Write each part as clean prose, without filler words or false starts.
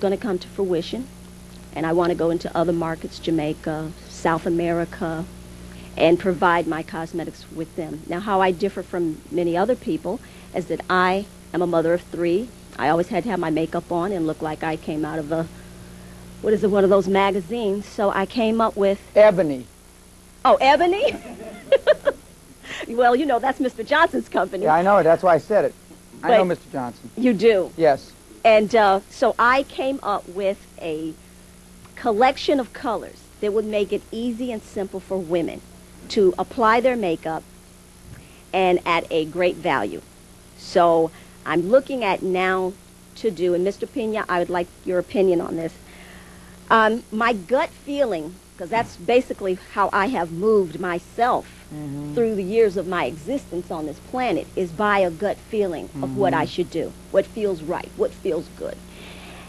going to come to fruition, and I want to go into other markets, Jamaica, South America, and provide my cosmetics with them. Now, how I differ from many other people is that I am a mother of three. I always had to have my makeup on and look like I came out of a, what is it, one of those magazines. So I came up with... Ebony. Oh, Ebony? Well, you know, that's Mr. Johnson's company. Yeah, I know it. That's why I said it. I know Mr. Johnson. You do? Yes. And so I came up with a collection of colors that would make it easy and simple for women to apply their makeup and at a great value. So I'm looking at now to do, and Mr. Pena, I would like your opinion on this. My gut feeling, because that's basically how I have moved myself through the years of my existence on this planet, is by a gut feeling of what I should do, what feels right, what feels good.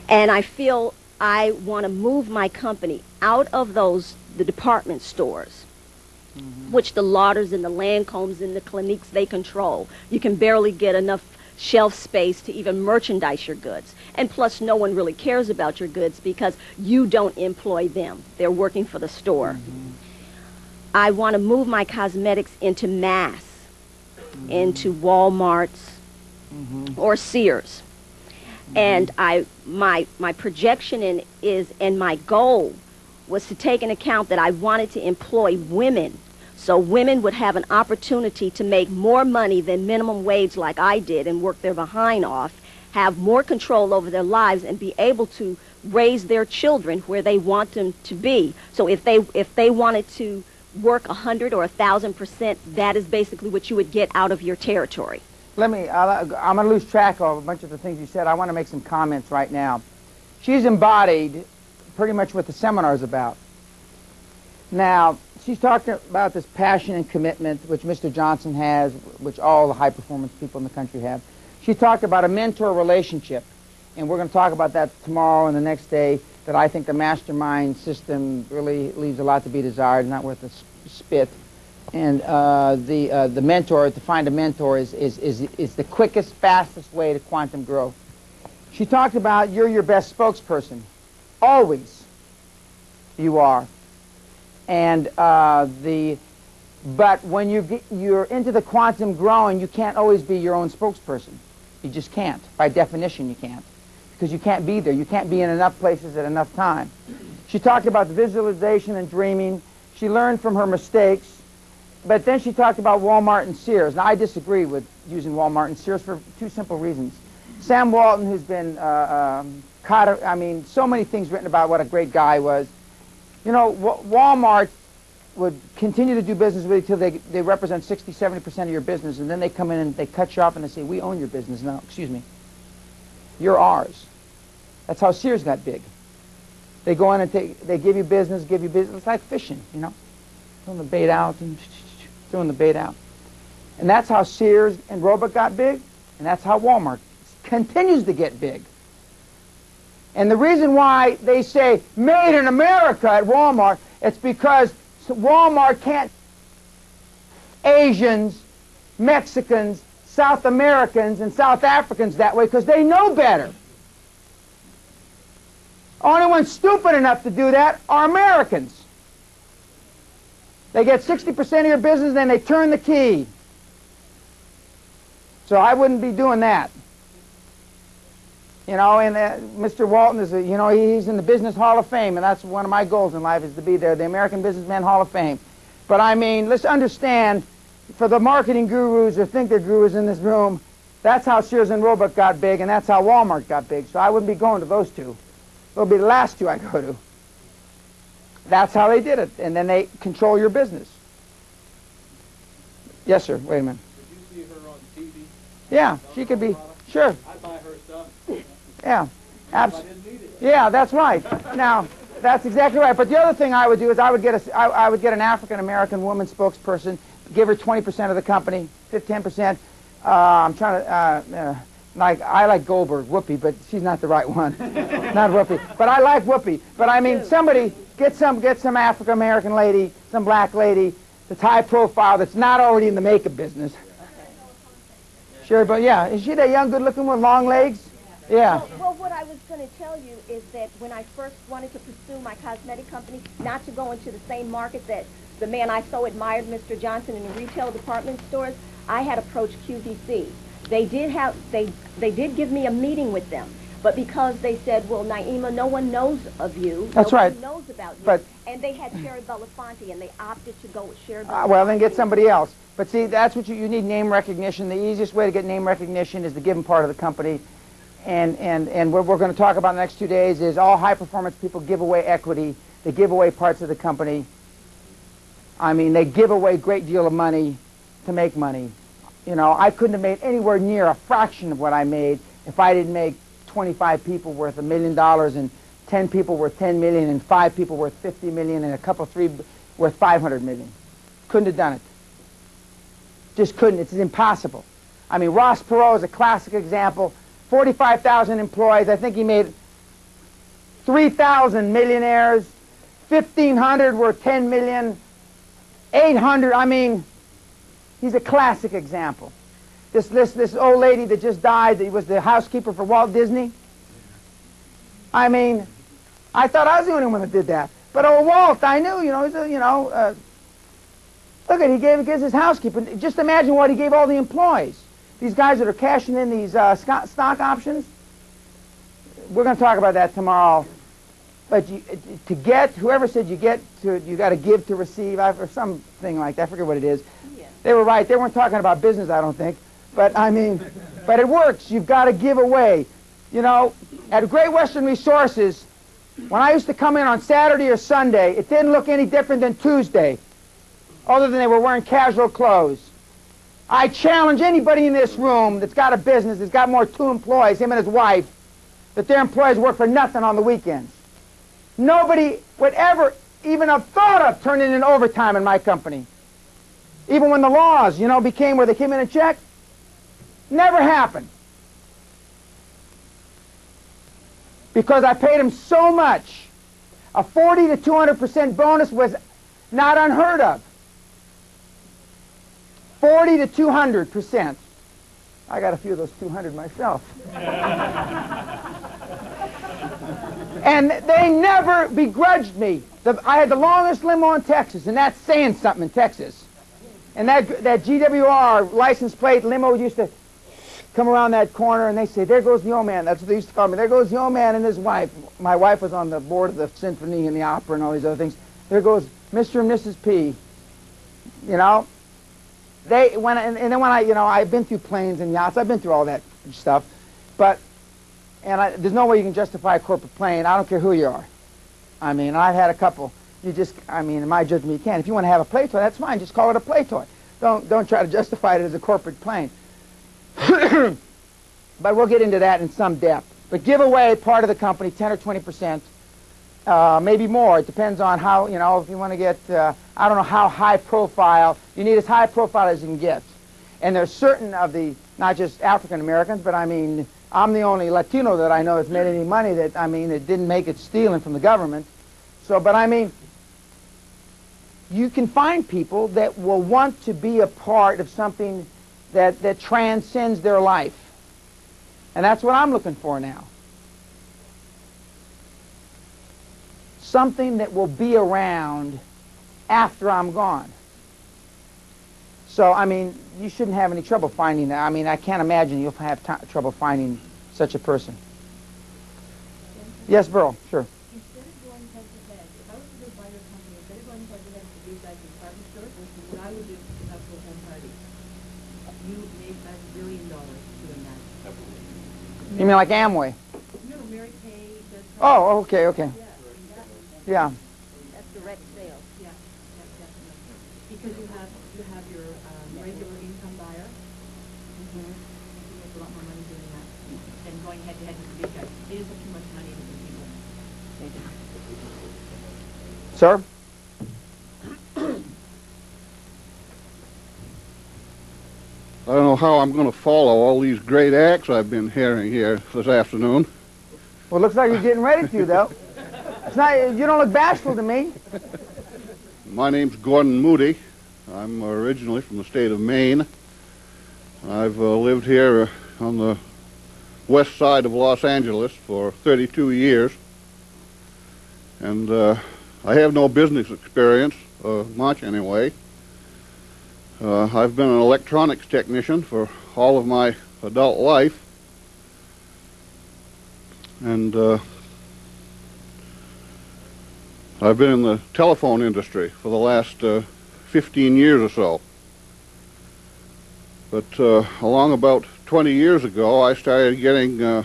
And I feel I want to move my company out of the department stores, which the Lauders and the Lancomes and the Cliniques, they control. You can barely get enough shelf space to even merchandise your goods. And plus, no one really cares about your goods because you don't employ them. They're working for the store. I want to move my cosmetics into mass, into Walmarts or Sears. And my projection is, and my goal was to take into account that I wanted to employ women, so women would have an opportunity to make more money than minimum wage like I did and work their behind off, have more control over their lives, and be able to raise their children where they want them to be. So if they wanted to work 100 or 1,000%, that is basically what you would get out of your territory. I'm going to lose track of a bunch of the things you said. I want to make some comments right now. She's embodied pretty much what the seminar is about. Now, she's talking about this passion and commitment, which Mr. Johnson has, which all the high-performance people in the country have. She talked about a mentor relationship, and we're going to talk about that tomorrow and the next day, that I think the mastermind system really leaves a lot to be desired, not worth a spit. And the mentor, to find a mentor is the quickest, fastest way to quantum growth. She talked about you're your best spokesperson. Always you are. And but when you're into the quantum growing, you can't always be your own spokesperson. You just can't. By definition, you can't. Because you can't be there. You can't be in enough places at enough time. She talked about visualization and dreaming. She learned from her mistakes. But then she talked about Walmart and Sears. Now, I disagree with using Walmart and Sears for two simple reasons. Sam Walton, who's been so many things written about what a great guy was. You know, Walmart would continue to do business with you until they represent 60, 70% of your business, and then they come in and they cut you off and they say, we own your business now. Excuse me. You're ours. That's how Sears got big. They go in and they give you business. It's like fishing, you know, throwing the bait out and throwing the bait out. And that's how Sears and Roebuck got big, and that's how Walmart continues to get big. And the reason why they say made in America at Walmart, it's because Walmart can't Asians, Mexicans, South Americans, and South Africans that way because they know better. Only ones stupid enough to do that are Americans. They get 60% of your business, then they turn the key. So I wouldn't be doing that. You know, and Mr. Walton is, he's in the Business Hall of Fame, and that's one of my goals in life is to be there, the American Businessman Hall of Fame. But I mean, let's understand, for the marketing gurus or think they're gurus in this room, that's how Sears and Roebuck got big, and that's how Walmart got big. So I wouldn't be going to those two. They'll be the last two I go to. That's how they did it, and then they control your business. Yes, sir. Wait a minute. Did you see her on TV? Yeah, she could be. Sure. I buy her stuff. Yeah, absolutely. I didn't need it. Yeah, that's right. Now, that's exactly right. But the other thing I would do is I would get an African American woman spokesperson, give her 20% of the company, 10%. I'm trying to I like Goldberg, Whoopi, but she's not the right one. Not Whoopi, but I like Whoopi. But I mean, somebody get some African American lady, some black lady that's high profile that's not already in the makeup business. Sure, but yeah, is she that young, good-looking with long legs? Yeah. Well, what I was going to tell you is that when I first wanted to pursue my cosmetic company, not to go into the same market that the man I so admired, Mr. Johnson, in the retail department stores, I had approached QVC. They did give me a meeting with them, but because they said, well, Naima, no one knows of you. That's no right. one knows about you. But and they had Sherry Belafonte, and they opted to go with Sherry Belafonte. well, then get somebody else. But see, that's what you need, name recognition. The easiest way to get name recognition is to give them part of the company. And what we're going to talk about in the next 2 days is all high-performance people give away equity. They give away parts of the company. I mean, they give away a great deal of money to make money. You know, I couldn't have made anywhere near a fraction of what I made if I didn't make 25 people worth $1 million and 10 people worth 10 million and 5 people worth 50 million and a couple, 3 worth 500 million. Couldn't have done it. Just couldn't. It's impossible. I mean, Ross Perot is a classic example. 45,000 employees. I think he made 3,000 millionaires. 1,500 were 10 million. 800. I mean, he's a classic example. This old lady that just died, that was the housekeeper for Walt Disney. I mean, I thought I was the only one that did that. But old Walt, I knew, you know, he's a, look at, he gives his housekeeper. Just imagine what he gave all the employees. These guys that are cashing in these stock options. We're going to talk about that tomorrow. But to get, whoever said you got to give to receive, or something like that. I forget what it is. Yeah. They were right. They weren't talking about business, I don't think. But I mean, but it works. You've got to give away. You know, at Great Western Resources, when I used to come in on Saturday or Sunday, it didn't look any different than Tuesday, other than they were wearing casual clothes. I challenge anybody in this room that's got a business, that's got more than 2 employees, him and his wife, that their employees work for nothing on the weekends. Nobody would ever even have thought of turning in overtime in my company. Even when the laws, you know, became where they came in and checked. Never happened. Because I paid them so much. A 40 to 200% bonus was not unheard of. 40 to 200%. I got a few of those 200 myself. And they never begrudged me. I had the longest limo in Texas, and that's saying something in Texas. And that GWR license plate limo used to come around that corner, and they say, there goes the old man. That's what they used to call me. There goes the old man and his wife. My wife was on the board of the symphony and the opera and all these other things. There goes Mr. and Mrs. P. You know? And then when I've been through planes and yachts. I've been through all that stuff. But, there's no way you can justify a corporate plane. I don't care who you are. I mean, I've had a couple. In my judgment, you can. If you want to have a play toy, that's fine. Just call it a play toy. Don't try to justify it as a corporate plane. But we'll get into that in some depth. But give away part of the company, 10 or 20%, maybe more. It depends on how, if you want to get, I don't know how high profile. You need as high profile as you can get. And there's certain of the, not just African Americans, but I mean, I'm the only Latino that I know that's made any money that didn't make it stealing from the government. So, but I mean, you can find people that will want to be a part of something that transcends their life. And that's what I'm looking for now. Something that will be around after I'm gone. So, I mean, you shouldn't have any trouble finding that. I mean, I can't imagine you'll have trouble finding such a person. Yes, Burl, sure. Instead of going head to head, if I was to go buy your company, instead of going head to head with these guys in department stores, what I would do is have full-time parties. You made $5 billion doing that. You mean like Amway? No, Mary Kay does. Oh, okay, okay. Yeah. That's direct sales. Yeah, definitely. Because you have your regular income buyer. You make a lot more money doing that than going head to head with the big guys. They just have too much money with the people. They do. Sir? I don't know how I'm going to follow all these great acts I've been hearing here this afternoon. Well, it looks like you're getting ready to, though. It's not, you don't look bashful to me. My name's Gordon Moody. I'm originally from the state of Maine. I've lived here on the west side of Los Angeles for 32 years. And I have no business experience, much anyway. I've been an electronics technician for all of my adult life. And I've been in the telephone industry for the last 15 years or so. But along about 20 years ago, I started getting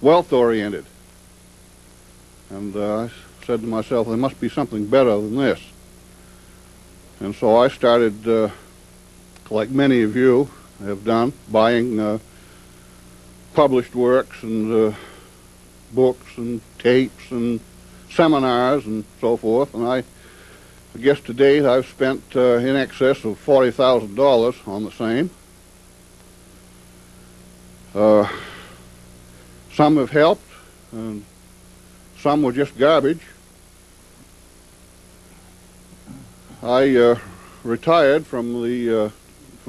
wealth-oriented. And I said to myself, there must be something better than this. And so I started, like many of you have done, buying published works and books and tapes and seminars and so forth. And I guess to date I've spent in excess of $40,000 on the same. Some have helped, and some were just garbage. I retired from the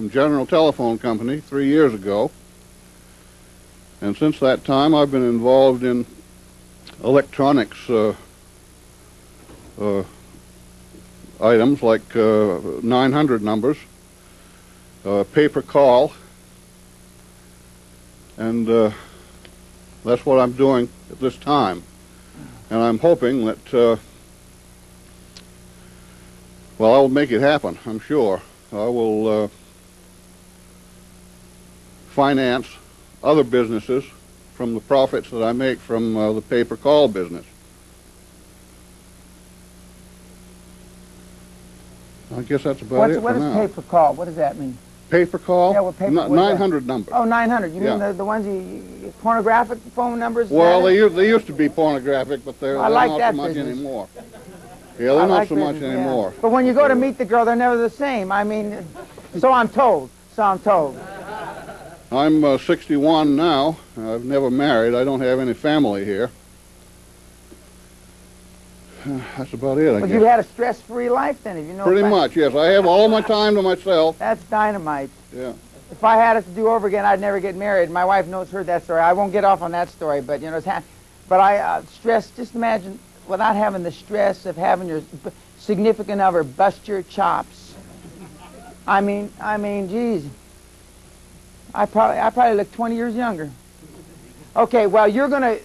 General Telephone Company 3 years ago, and since that time I've been involved in electronics items like 900 numbers, paper call, and that's what I'm doing at this time. And I'm hoping that well, I'll make it happen, I'm sure. I will finance other businesses from the profits that I make from the paper call business. I guess that's about it What for is now. paper call? What does that mean? Paper call? Yeah, what paper- what is that? 900 numbers. Oh, 900. You Yeah. mean the ones pornographic phone numbers? Well, Is that it? they used to be pornographic, but they're I like not that so much business. anymore. Yeah, they're I not like so much business, yeah. anymore. But when you go to meet the girl, they're never the same. I mean, so I'm told. So I'm told. I'm 61 now. I've never married. I don't have any family here. That's about it, I But guess. you've had a stress-free life then, if you know. Pretty about- much, yes. I have all my time to myself. That's dynamite. Yeah. If I had it to do over again, I'd never get married. My wife heard that story. I won't get off on that story, but you know, but I stress. Just imagine without having the stress of having your significant other bust your chops. I mean, geez. I probably look 20 years younger. Okay, well, you're going to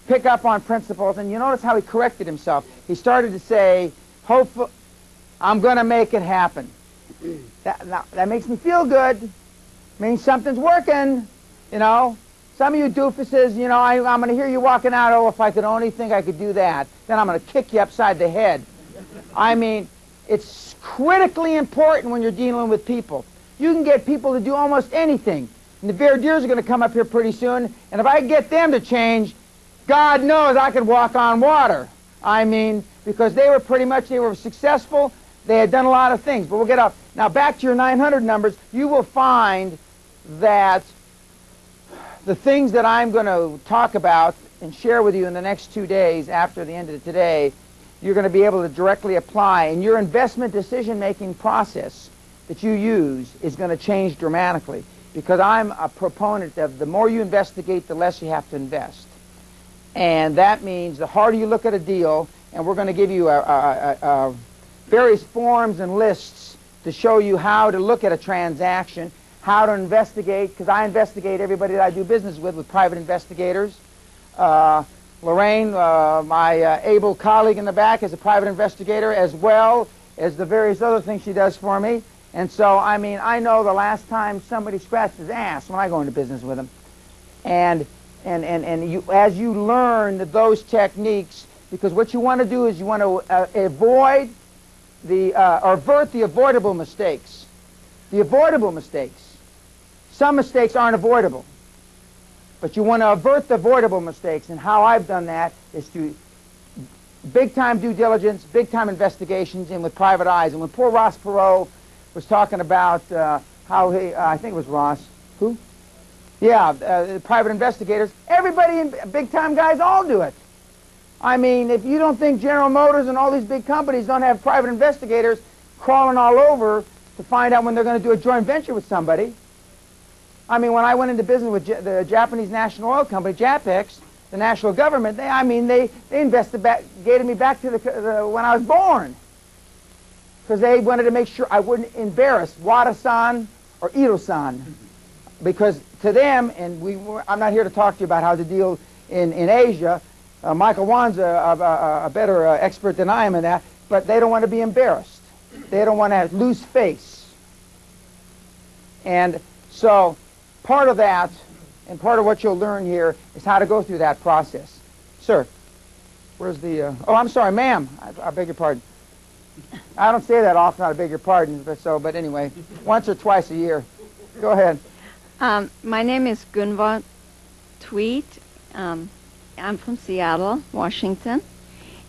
pick up on principles, and you notice how he corrected himself. He started to say, "Hopefully, I'm going to make it happen." That makes me feel good. Means something's working, you know. Some of you doofuses, you know, I'm going to hear you walking out, oh, if I could only think I could do that, then I'm going to kick you upside the head. I mean, it's critically important when you're dealing with people. You can get people to do almost anything. And the Verdiers are going to come up here pretty soon, and if I get them to change, God knows I could walk on water. I mean, because they were successful, they had done a lot of things, but we'll get up. Now back to your 900 numbers, you will find that the things that I'm going to talk about and share with you in the next 2 days after the end of today, you're going to be able to directly apply. And your investment decision-making process that you use is going to change dramatically, because I'm a proponent of the more you investigate, the less you have to invest. And that means the harder you look at a deal, and we're going to give you various forms and lists to show you how to look at a transaction, how to investigate, because I investigate everybody that I do business with private investigators. Lorraine, my able colleague in the back, is a private investigator, as well as the various other things she does for me. And so, I mean, I know the last time somebody scratched his ass when I go into business with them. And you, as you learn those techniques, because what you want to do is you want to avert the avoidable mistakes. The avoidable mistakes. Some mistakes aren't avoidable. But you want to avert the avoidable mistakes. And how I've done that is to big-time due diligence, big-time investigations, and with private eyes. And when poor Ross Perot was talking about how he, I think it was Ross. Who? Yeah, private investigators. Everybody, big-time guys, all do it. I mean, if you don't think General Motors and all these big companies don't have private investigators crawling all over to find out when they're going to do a joint venture with somebody, I mean, when I went into business with the Japanese National Oil Company, Japex, the national government, they invested back, gave me back to when I was born. Because they wanted to make sure I wouldn't embarrass Wada-san or Ito-san. Because to them, and I'm not here to talk to you about how to deal in Asia. Michael Wan's a better expert than I am in that, but they don't want to be embarrassed. They don't want to lose face. And so part of that, and part of what you'll learn here, is how to go through that process. Sir, where's the... oh, I'm sorry, ma'am. I beg your pardon. I don't say that often, I beg your pardon, but anyway, once or twice a year. Go ahead. My name is Gunvor Tweet. I'm from Seattle, Washington.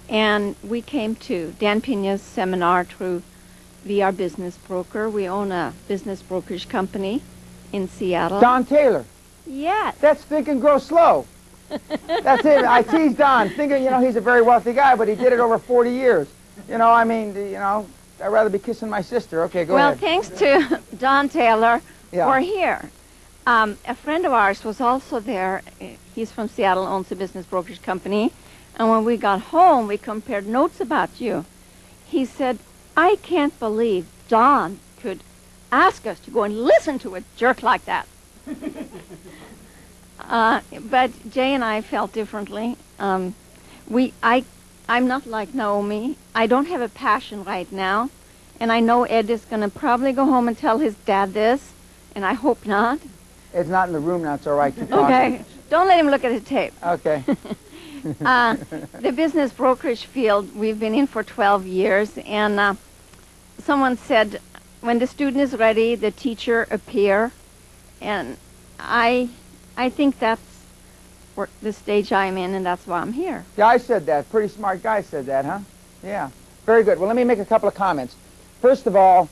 And we came to Dan Pena's seminar through VR Business Broker. We own a business brokerage company in Seattle. Don Taylor. Yes. That's Think and Grow Slow. That's it. I tease Don, thinking, he's a very wealthy guy, but he did it over 40 years. I'd rather be kissing my sister. Okay, go ahead. Well, thanks to Don Taylor, Yeah. we're here. A friend of ours was also there. He's from Seattle, owns a business brokerage company. And when we got home, we compared notes about you. He said, I can't believe Don could ask us to go and listen to a jerk like that. But Jay and I felt differently. I'm not like Naomi. I don't have a passion right now. And I know Ed is going to probably go home and tell his dad this, and I hope not. It's not in the room now. It's all right. Keep talking. Okay. Don't let him look at the tape. Okay. The business brokerage field, we've been in for 12 years, and someone said, when the student is ready, the teacher appear, and I think that's the stage I'm in, and that's why I'm here. Yeah, I said that. Pretty smart guy said that, huh? Yeah. Very good. Well, let me make a couple of comments. First of all,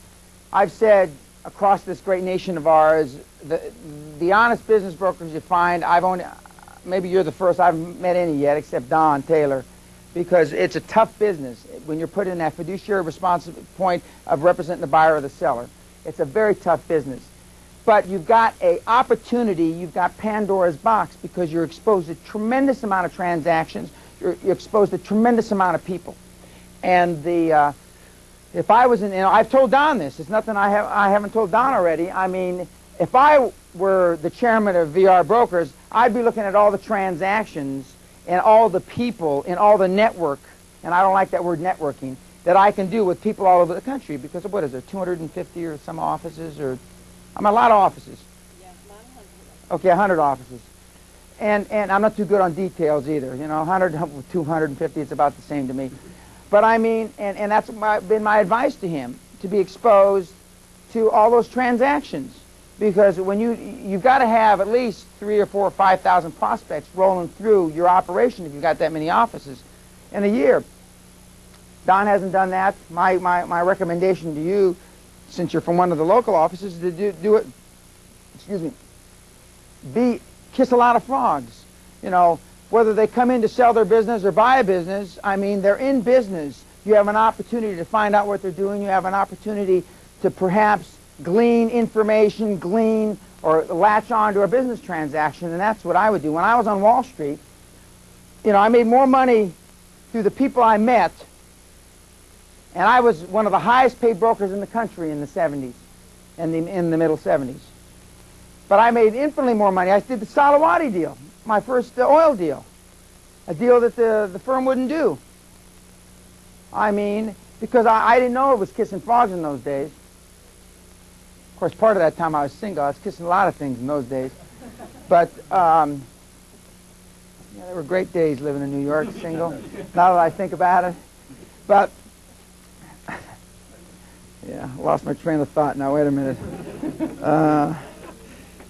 I've said across this great nation of ours, the honest business brokers you find, maybe you're the first, I haven't met any yet except Don Taylor, because it's a tough business when you're put in that fiduciary responsibility point of representing the buyer or the seller. It's a very tough business. But you've got an opportunity, you've got Pandora's box, because you're exposed to a tremendous amount of transactions, you're exposed to a tremendous amount of people. And if I was I've told Don this, it's nothing I haven't told Don already. I mean, if I were the chairman of VR Brokers, I'd be looking at all the transactions and all the people and all the network, and I don't like that word networking, that I can do with people all over the country, because what is there, 250 or some offices, or a lot of offices. Yeah, about 100. Okay, 100 offices. And I'm not too good on details either. 100, 250, it's about the same to me. But I mean, and that's been my advice to him, to be exposed to all those transactions. Because when you've got to have at least 3,000 or 4,000 or 5,000 prospects rolling through your operation if you've got that many offices in a year. Don hasn't done that. My recommendation to you, since you're from one of the local offices, is to do it, excuse me, kiss a lot of frogs. Whether they come in to sell their business or buy a business, I mean, they're in business. You have an opportunity to find out what they're doing. You have an opportunity to perhaps glean information, or latch on to a business transaction, and that's what I would do. When I was on Wall Street, I made more money through the people I met, and I was one of the highest paid brokers in the country in the 70s, in the middle 70s. But I made infinitely more money. I did the Salawati deal, my first oil deal, a deal that the firm wouldn't do. I mean, because I didn't know it was kissing frogs in those days. Of course, part of that time I was single. I was kissing a lot of things in those days. But yeah, they were great days living in New York, single, now that I think about it. But, yeah, I lost my train of thought now. Wait a minute.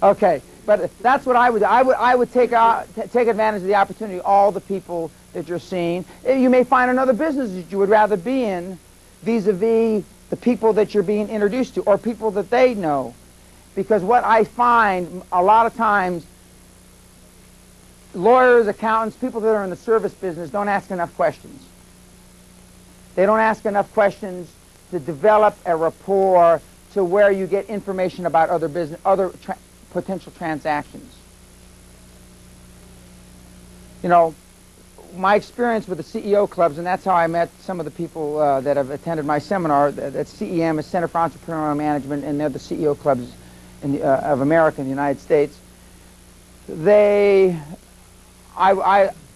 Okay, but that's what I would do. I would take advantage of the opportunity, all the people that you're seeing. You may find another business that you would rather be in, vis-a-vis the people that you're being introduced to, or people that they know. Because what I find a lot of times, lawyers, accountants, people that are in the service business don't ask enough questions. They don't ask enough questions to develop a rapport to where you get information about other potential transactions. You know, my experience with the CEO clubs, and that's how I met some of the people that have attended my seminar. That CEM is Center for Entrepreneurial Management, and they're the CEO clubs of America in the United States.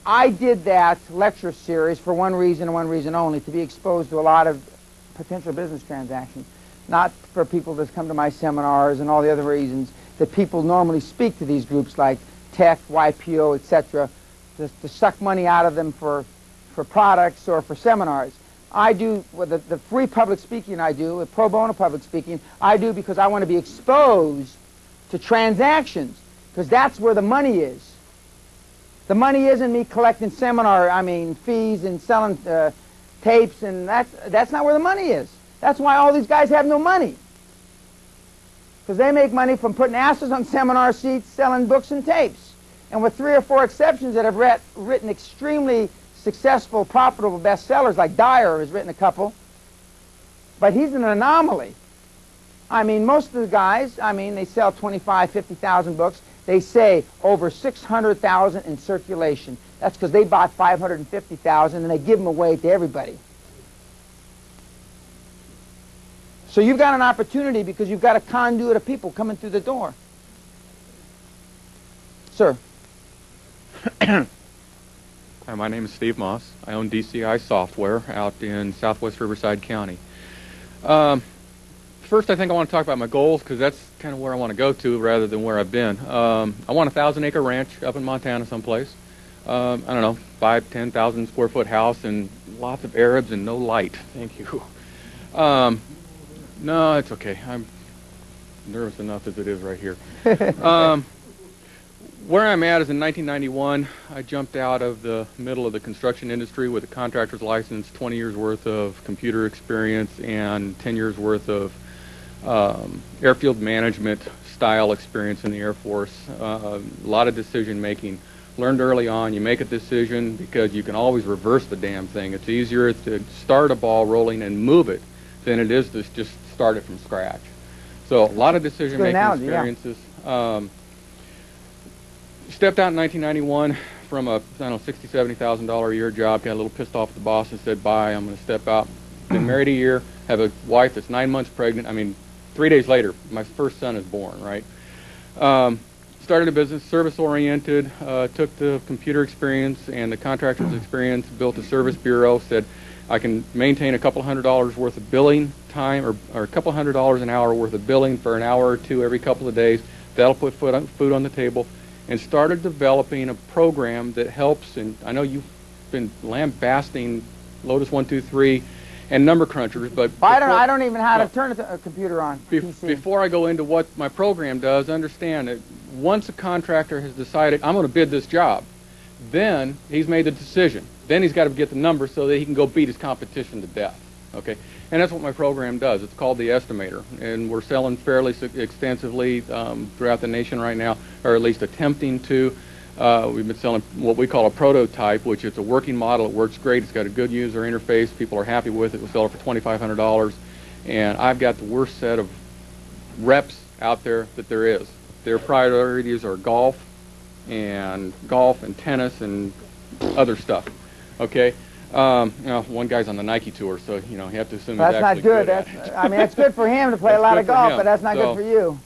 I did that lecture series for one reason and one reason only: to be exposed to a lot of potential business transactions, not for people that come to my seminars and all the other reasons that people normally speak to these groups like tech, YPO, etc., to suck money out of them for products or for seminars. I do the free public speaking I do, the pro bono public speaking, I do because I want to be exposed to transactions, because that's where the money is. The money isn't me collecting fees and selling tapes, and that's not where the money is. That's why all these guys have no money, because they make money from putting asses on seminar seats, selling books and tapes. And with 3 or 4 exceptions that have written extremely successful, profitable bestsellers, like Dyer has written a couple, but he's an anomaly. I mean, most of the guys, they sell 25, 50,000 books. They say over 600,000 in circulation. That's because they bought 550,000 and they give them away to everybody. So you've got an opportunity because you've got a conduit of people coming through the door. Sir. Hi, my name is Steve Moss. I own DCI Software out in southwest Riverside County. First, I think I want to talk about my goals, because that's kind of where I want to go to rather than where I've been. I want a 1,000-acre ranch up in Montana someplace. I don't know, 5,000, 10,000 square foot house and lots of Arabs and no light. Thank you. No, it's okay. I'm nervous enough as it is right here. Where I'm at is in 1991, I jumped out of the middle of the construction industry with a contractor's license, 20 years worth of computer experience, and 10 years worth of airfield management style experience in the Air Force. A lot of decision making. Learned early on, you make a decision because you can always reverse the damn thing. It's easier to start a ball rolling and move it than it is to just start it from scratch. So a lot of decision making experiences. Yeah. Stepped out in 1991 from a $60,000, $70,000 a year job. Got a little pissed off at the boss and said, bye, I'm going to step out. Been married a year, have a wife that's 9 months pregnant. 3 days later, my first son is born, right? Started a business, service-oriented, took the computer experience and the contractor's experience, built a service bureau, said I can maintain a couple $100 worth of billing time, or a couple $100 an hour worth of billing for an hour or two every couple of days. That'll put food on the table. And started developing a program that helps, and I know you've been lambasting Lotus 1-2-3 and number crunchers, but I don't even know how to turn a computer on. Before I go into what my program does, understand that once a contractor has decided I'm going to bid this job, then he's made the decision. Then he's got to get the number so that he can go beat his competition to death. Okay, and that's what my program does. It's called the Estimator, and we're selling fairly extensively throughout the nation right now, or at least attempting to. We've been selling what we call a prototype, which is a working model. It works great. It's got a good user interface. People are happy with it. We sell it for $2,500, and I've got the worst set of reps out there that there is. Their priorities are golf and tennis and other stuff. Okay. One guy's on the Nike tour, so you have to assume that's not good. It's good for him to play a lot of golf, but that's not good for you.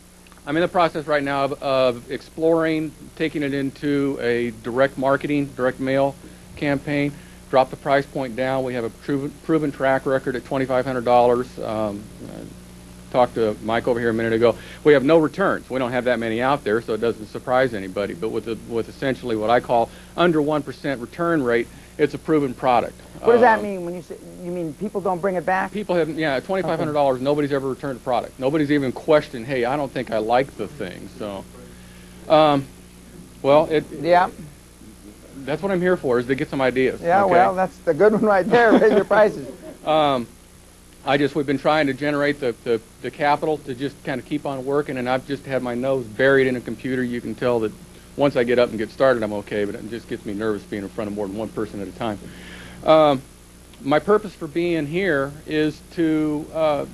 I'm in the process right now of exploring, taking it into a direct marketing, direct mail campaign. Drop the price point down. We have a proven track record at $2,500. Talked to Mike over here a minute ago. We have no returns. We don't have that many out there, so it doesn't surprise anybody. But with essentially what I call under 1% return rate, it's a proven product. What does that mean when you mean people don't bring it back? People have, $2,500. Nobody's ever returned a product. Nobody's even questioned, hey, I don't think I like the thing. So, that's what I'm here for, is to get some ideas. Yeah, okay? Well, that's the good one right there. Raise your prices. We've been trying to generate the capital to just kind of keep on working, and I've just had my nose buried in a computer. You can tell that once I get up and get started, I'm okay, but it just gets me nervous being in front of more than one person at a time. my purpose for being here is to,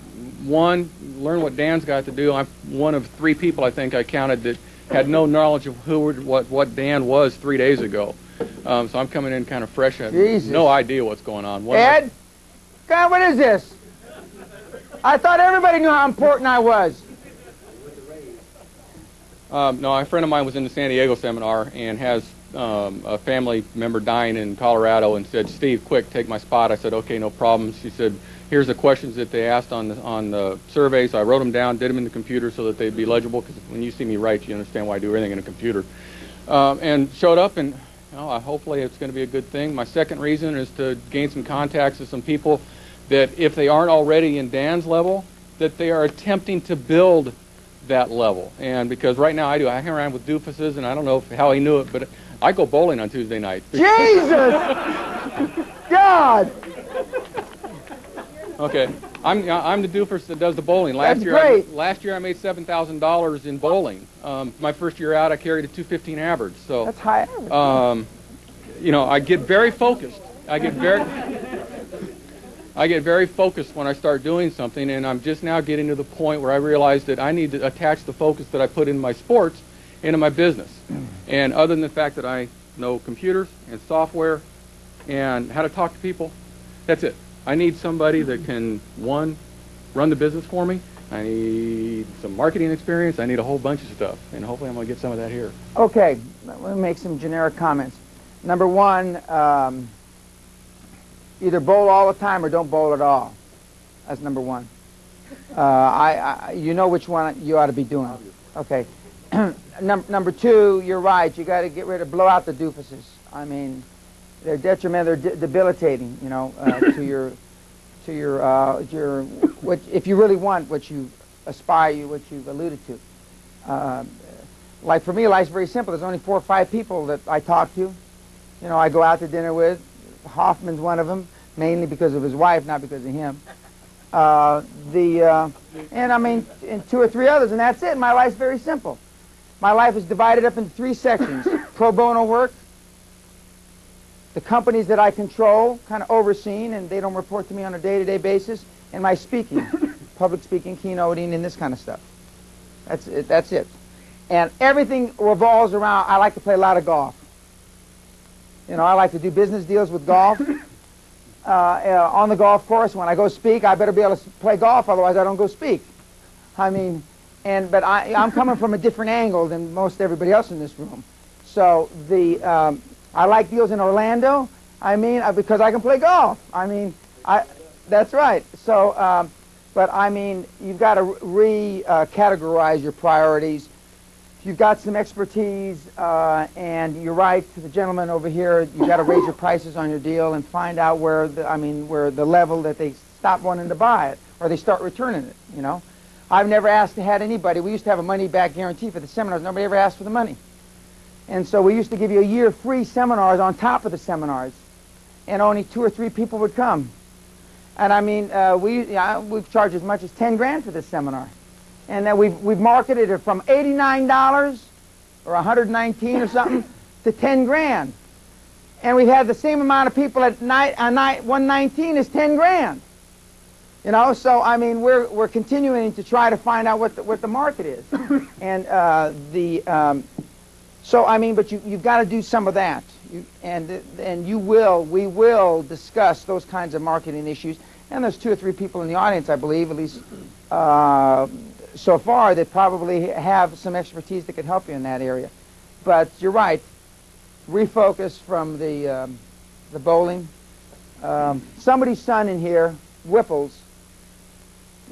one, learn what Dan's got to do. I'm one of 3 people, I think I counted, that had no knowledge of what Dan was 3 days ago. So I'm coming in kind of fresh. I have no idea what's going on. Ed? God, what is this? I thought everybody knew how important I was. No, a friend of mine was in the San Diego seminar and has a family member dying in Colorado and said, Steve, quick, take my spot. I said, okay, no problem. She said, here's the questions that they asked on the survey. So I wrote them down, did them in the computer so that they'd be legible, because when you see me write, you understand why I do everything in a computer. And showed up, and hopefully it's going to be a good thing. My second reason is to gain some contacts with some people that, if they aren't already in Dan's level, that they are attempting to build that level. And because right now I hang around with doofuses, and I don't know how he knew it, but I go bowling on Tuesday night. Jesus! God! Okay, I'm the doofus that does the bowling. That's great. Last year I made $7,000 in bowling. My first year out I carried a 215 average. So that's high average. I get very focused. I get very focused when I start doing something, and I'm just now getting to the point where I realize that I need to attach the focus that I put in my sports into my business. And other than the fact that I know computers and software and how to talk to people, that's it. I need somebody that can, one, run the business for me. I need some marketing experience. I need a whole bunch of stuff, and hopefully I'm going to get some of that here. Okay, let me make some generic comments. Number one, either bowl all the time or don't bowl at all. That's number one. You know which one you ought to be doing. Okay. Number two, you're right. You got to blow out the doofuses. I mean, they're detrimental. They're debilitating. To your if you really want what you aspire, what you've alluded to. Like for me, life's very simple. There's only 4 or 5 people that I talk to. I go out to dinner with. Hoffman's one of them, mainly because of his wife, not because of him. And 2 or 3 others, and that's it. My life's very simple. My life is divided up into 3 sections: pro bono work, the companies that I control, kind of overseeing, and they don't report to me on a day-to-day basis, and my speaking, public speaking, keynoting, and this kind of stuff. That's it. And everything revolves around, I like to play a lot of golf. I like to do business deals with golf. On the golf course, when I go speak, I better be able to play golf, otherwise I don't go speak. But I'm coming from a different angle than most everybody else in this room. So I like deals in Orlando, because I can play golf. That's right. So, you've got to categorize your priorities. You've got some expertise, and you're right to the gentleman over here. You've got to raise your prices on your deal and find out where the level that they stop wanting to buy it or they start returning it. I've never had anybody. We used to have a money-back guarantee for the seminars. Nobody ever asked for the money, and so we used to give you a year free seminars on top of the seminars, and only 2 or 3 people would come. And we've charged as much as 10 grand for this seminar. And then we've marketed it from $89 or $119 or something to 10 grand. And we've had the same amount of people at night 119 is 10 grand. So we're continuing to try to find out what the market is. And but you've got to do some of that. We will discuss those kinds of marketing issues. And there's 2 or 3 people in the audience, I believe, at least so far, that probably have some expertise that could help you in that area. But you're right. Refocus from the bowling. Somebody's son in here, Whipples,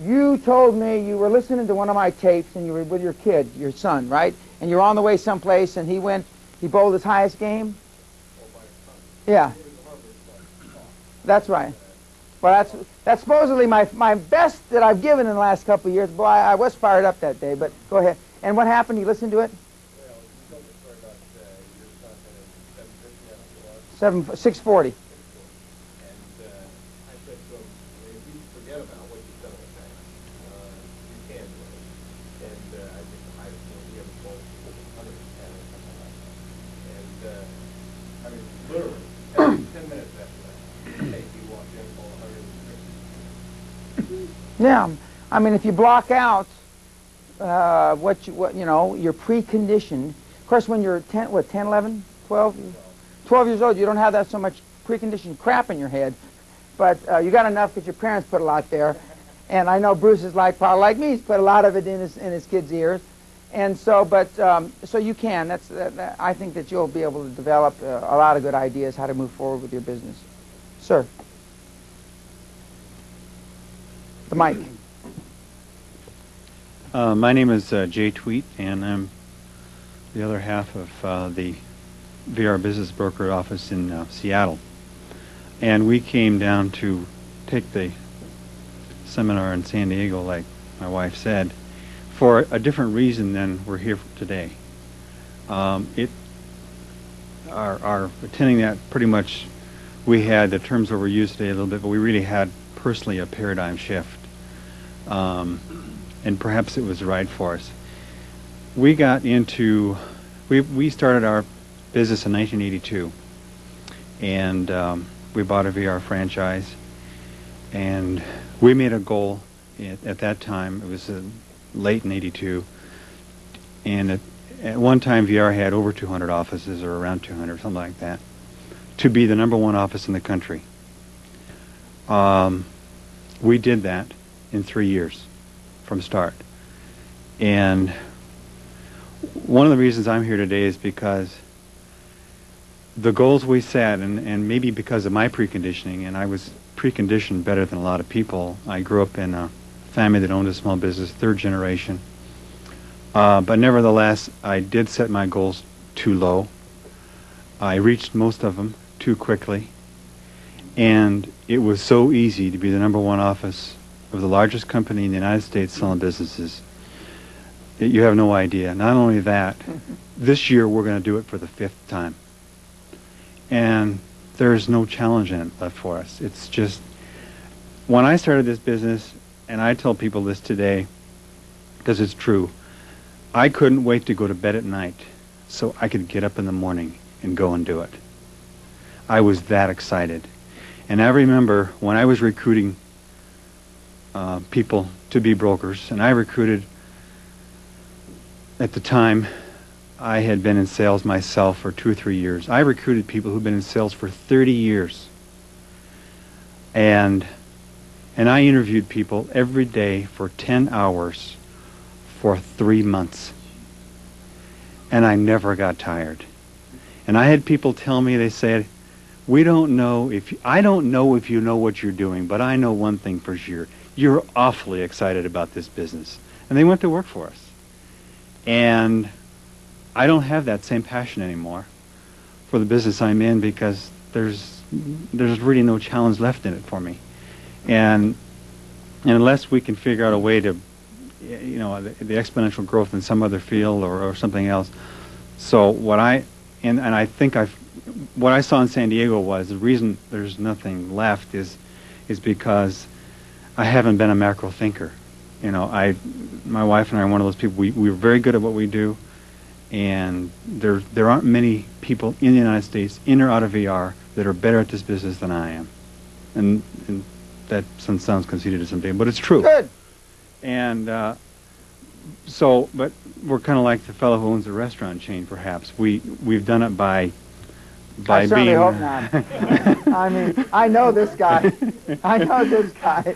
you told me you were listening to one of my tapes and you were with your kid, your son, right? And you're on the way someplace and he bowled his highest game? Yeah. That's right. Well, that's supposedly my best that I've given in the last couple of years. Boy, I was fired up that day, but go ahead. And what happened? You listened to it? Well, you told me a story about your son at 7:50, I think it was. 6:40. And I said to him, if you forget about what you've done in the past, you can do it. And I think the highest point we ever bowled was 110 or something like that. And literally, 10 minutes after that, hey, he walked 160. Yeah, I mean, if you block out what you know, you're preconditioned. Of course, when you're 10, 11, 12 years old, you don't have that so much preconditioned crap in your head, but you got enough because your parents put a lot there. And I know Bruce is probably like me. He's put a lot of it in his kids' ears, and so, so you can. I think that you'll be able to develop a lot of good ideas how to move forward with your business, sir. The mic. My name is Jay Tweet, and I'm the other half of the VR Business Broker office in Seattle. And we came down to take the seminar in San Diego, like my wife said, for a different reason than we're here today. Our attending that, pretty much, we had the terms overused today a little bit, but we really had personally a paradigm shift. And perhaps it was right for us. We got into, we started our business in 1982, and we bought a VR franchise, and we made a goal at that time. It was late in '82, and at one time VR had over 200 offices, or around 200, something like that, to be the #1 office in the country. We did that in 3 years from start. And one of the reasons I'm here today is because the goals we set, and maybe because of my preconditioning, and I was preconditioned better than a lot of people. I grew up in a family that owned a small business, 3rd generation. But nevertheless, I did set my goals too low. I reached most of them too quickly. And it was so easy to be the #1 office of the largest company in the United States selling businesses. You have no idea. Not only that, this year we're going to do it for the 5th time. And there's no challenge in it left for us. It's just, when I started this business, and I tell people this today, because it's true, I couldn't wait to go to bed at night so I could get up in the morning and go and do it. I was that excited. And I remember when I was recruiting people to be brokers, and I recruited, at the time, I had been in sales myself for 2 or 3 years. I recruited people who'd been in sales for 30 years. And I interviewed people every day for 10 hours for 3 months. And I never got tired. And I had people tell me, they said, I don't know if you know what you're doing, but I know one thing for sure. You're awfully excited about this business. And they went to work for us. And I don't have that same passion anymore for the business I'm in, because there's really no challenge left in it for me. And unless we can figure out a way to, you know, the exponential growth in some other field or something else. So what I think what I saw in San Diego was the reason there's nothing left is because I haven't been a macro thinker. You know, my wife and I are one of those people. We're very good at what we do, and there aren't many people in the United States, in or out of VR, that are better at this business than I am. And that sounds conceited to some people, but it's true. Good. And but we're kind of like the fellow who owns the restaurant chain. Perhaps we've done it by I certainly being. hope not. I mean, I know this guy. I know this guy.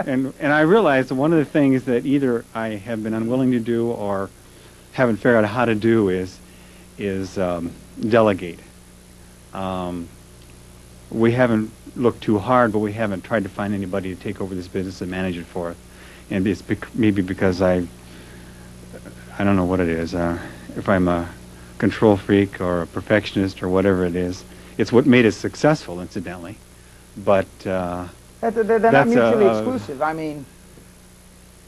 and I realize that one of the things that either I have been unwilling to do or haven't figured out how to do is delegate. We haven't looked too hard, but we haven't tried to find anybody to take over this business and manage it for us. And it's maybe because I don't know what it is. If I'm a control freak or a perfectionist or whatever it is, it's what made us successful, incidentally. But they're not mutually exclusive. I mean,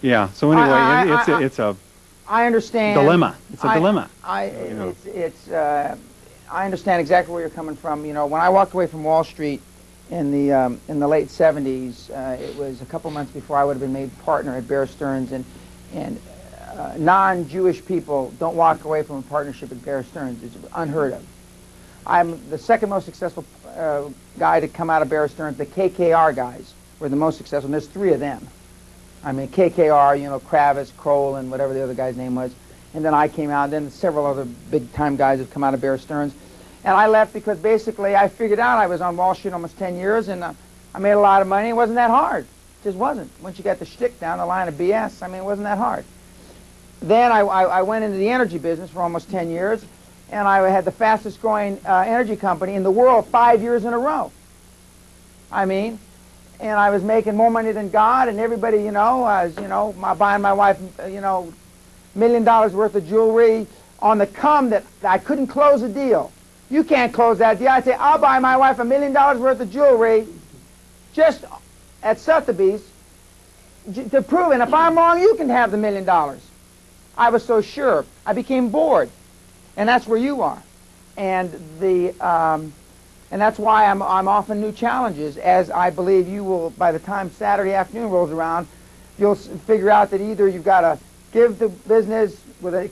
yeah. So anyway, it's a I understand dilemma. It's a dilemma. I understand exactly where you're coming from. You know, when I walked away from Wall Street in the late '70s, it was a couple months before I would have been made partner at Bear Stearns, and non-Jewish people don't walk away from a partnership at Bear Stearns. It's unheard of. I'm the second most successful guy to come out of Bear Stearns. The KKR guys were the most successful, and there's 3 of them. I mean, KKR, you know, Kravitz, Kroll, and whatever the other guy's name was. And then I came out, and then several other big-time guys have come out of Bear Stearns. And I left because basically I figured out I was on Wall Street almost 10 years, and I made a lot of money. It wasn't that hard. It just wasn't. Once you got the shtick down, the line of BS, I mean, it wasn't that hard. Then I went into the energy business for almost 10 years, and I had the fastest growing energy company in the world 5 years in a row. I mean, and I was making more money than God, and everybody, you know, was, you know, buying my wife, you know, $1 million worth of jewelry on the come that I couldn't close a deal. You can't close that deal. I'd say, I'll buy my wife $1 million worth of jewelry just at Sotheby's to prove it. If I'm wrong, you can have the $1 million. I was so sure. I became bored. And that's where you are. And and that's why I'm offering new challenges, as I believe you will, by the time Saturday afternoon rolls around, you'll figure out that either you've got to give the business,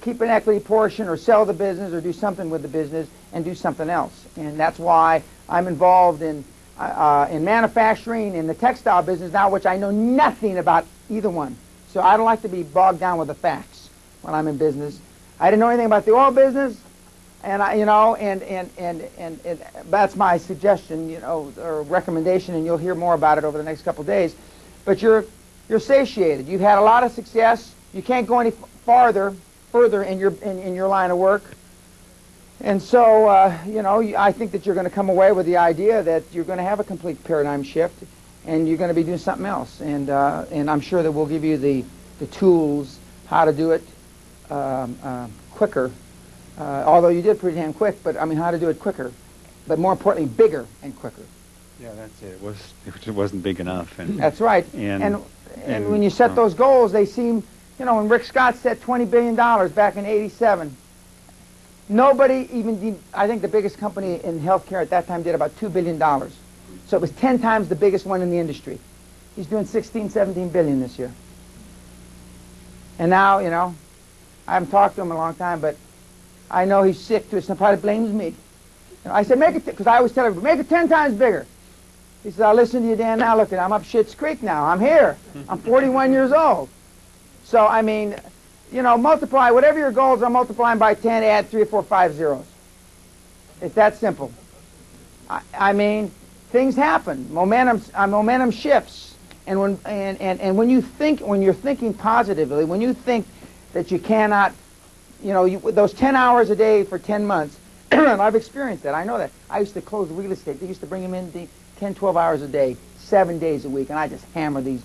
keep an equity portion, or sell the business, or do something with the business and do something else. And that's why I'm involved in manufacturing, in the textile business now, which I know nothing about either one. So I don't like to be bogged down with the facts when I'm in business. I didn't know anything about the oil business, and and that's my suggestion, you know, or recommendation, and you'll hear more about it over the next couple of days. But you're satiated. You've had a lot of success. You can't go any further in your line of work. And so, you know, I think that you're going to come away with the idea that you're going to have a complete paradigm shift, and you're going to be doing something else. And I'm sure that we'll give you the tools how to do it quicker. Although you did pretty damn quick, but I mean, how to do it quicker, but more importantly, bigger and quicker. Yeah, that's it. It wasn't big enough. And that's right. And when you set those goals, they seem, you know, when Rick Scott set $20 billion back in '87, nobody even, I think the biggest company in healthcare at that time did about $2 billion. So it was 10 times the biggest one in the industry. He's doing 16, 17 billion this year. And now, you know, I haven't talked to him in a long time, but I know he's sick to it, so probably blames me. You know, I said, make it, because I always tell everybody, make it 10 times bigger. He said, I'll listen to you, Dan. Now look, I'm up Schitt's Creek now. I'm here. I'm 41 years old. So, I mean, you know, multiply, whatever your goals are, multiply them by 10, add 3 or 4, 5 zeros. It's that simple. I mean, things happen. Momentum shifts. And when you're thinking positively, when you think that you cannot, you know, those 10 hours a day for 10 months, and I've experienced that. I know that. I used to close real estate. They used to bring them in 10, 12 hours a day, 7 days a week, and I just hammer these.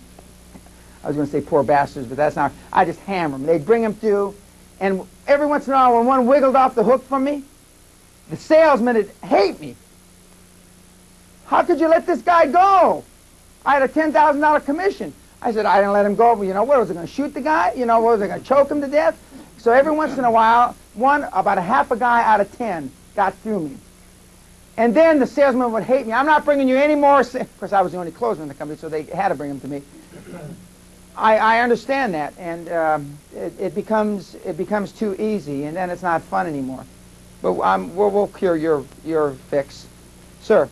I was going to say poor bastards, but that's not. I just hammer them. They'd bring them through, and every once in a while, when one wiggled off the hook from me, the salesman would hate me. How could you let this guy go? I had a $10,000 commission. I said, I didn't let him go. But you know what? Was I going to shoot the guy? You know, was I going to choke him to death? So every once in a while, about a half a guy out of 10 got through me. And then the salesman would hate me. I'm not bringing you any more. Of course, I was the only closer in the company, so they had to bring them to me. I understand that, and it becomes too easy, and then it's not fun anymore. But we'll cure your fix, sir.